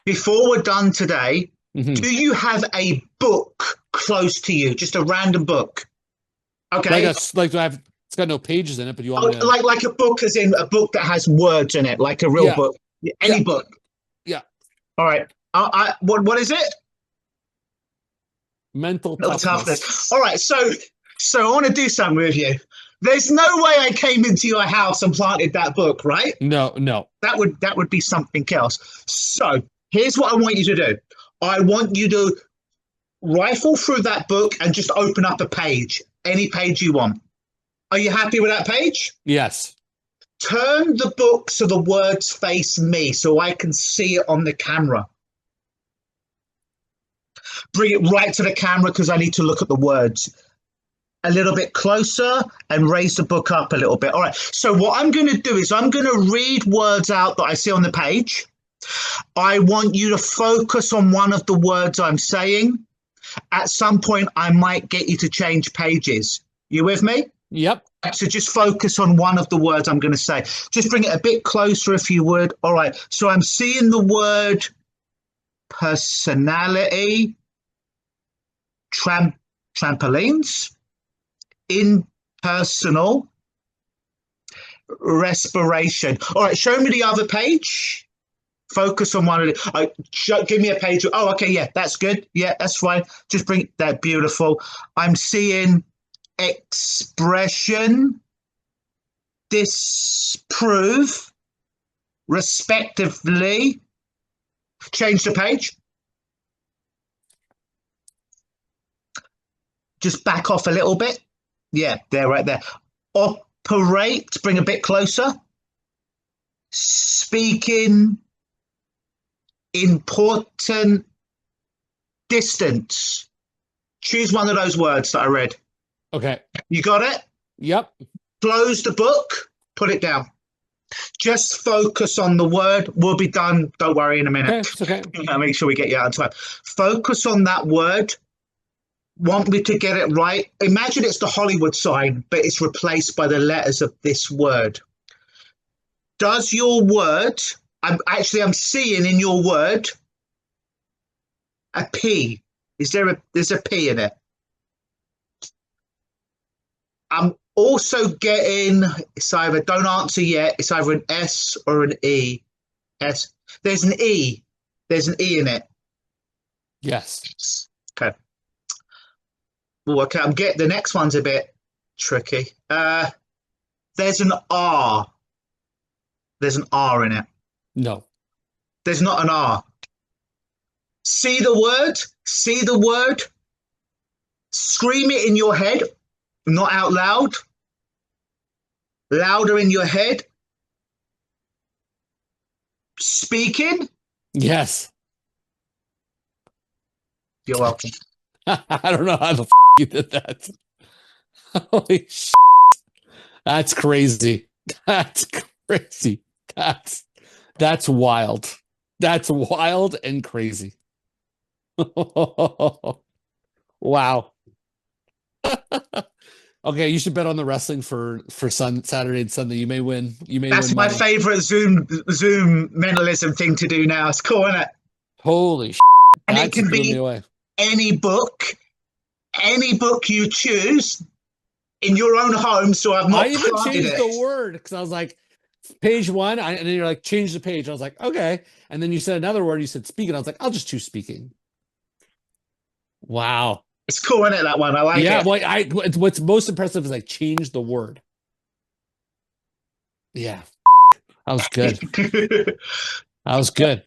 before we're done today, Mhm. do you have a book close to you? Just a random book. Okay. It's got no pages in it, but you want me to? Like a book, as in a book that has words in it, like a real Yeah, book. yeah, Any book. yeah. All right. What is it? Mental No toughness. toughness. All right. So I want to do something with you. There's no way I came into your house and planted that book, right? No, no. That would be something else. So here's what I want you to do. I want you to rifle through that book and just open up a page, any page you want. Are you happy with that page? Yes. Turn the book so the words face me so I can see it on the camera. Bring it right to the camera because I need to look at the words. A little bit closer and raise the book up a little bit. All right. So what I'm going to do is I'm going to read words out that I see on the page. I want you to focus on one of the words I'm saying. At some point, I might get you to change pages. You with me? Yep. So just focus on one of the words I'm going to say. Just bring it a bit closer if you would. All right. So I'm seeing the word personality, trampolines, impersonal, respiration. All right. Show me the other page. Focus on one of it. Give me a page. Oh, okay. Yeah, that's good. Yeah, that's fine. Just bring that. Beautiful. I'm seeing expression, disprove, respectively. Change the page. Just back off a little bit. Yeah, there, right there. Operate, bring a bit closer. Speaking, important, distance. Choose one of those words that I read. Okay. You got it? Yep. Close the book, put it down. Just focus on the word. We'll be done. Don't worry in a minute. Okay. It's okay. I'll make sure we get you out on time. Focus on that word. Want me to get it right? Imagine it's the Hollywood sign, but it's replaced by the letters of this word. Does your word, I'm seeing in your word a P. There's a P in it. I'm also getting, it's either, don't answer yet, it's either an S or an E. S. There's an E. There's an E in it. Yes. Okay. Well, okay, I'm getting, the next one's a bit tricky. There's an R. There's an R in it. No. There's not an R. See the word. Scream it in your head, not out loud. Louder in your head. Speaking. Yes. You're welcome. I don't know how the you did that. Holy shit. That's crazy. That's crazy. That's wild. That's wild and crazy. Wow. Okay, you should bet on the wrestling for Saturday and Sunday. You may win. That's win my money. favorite Zoom mentalism thing to do now. It's cool, isn't it? Holy shit. And That's it can blew me be away. any book you choose in your own home. So I've not I even planted changed it. the word because I was like, page one, and then you're like, change the page. I was like, okay. And then you said another word. You said speaking. I was like, I'll just choose speaking. Wow. It's cool, isn't it, that one? I like it. Yeah, well, what's most impressive is I changed the word. Yeah. That was good. That was good.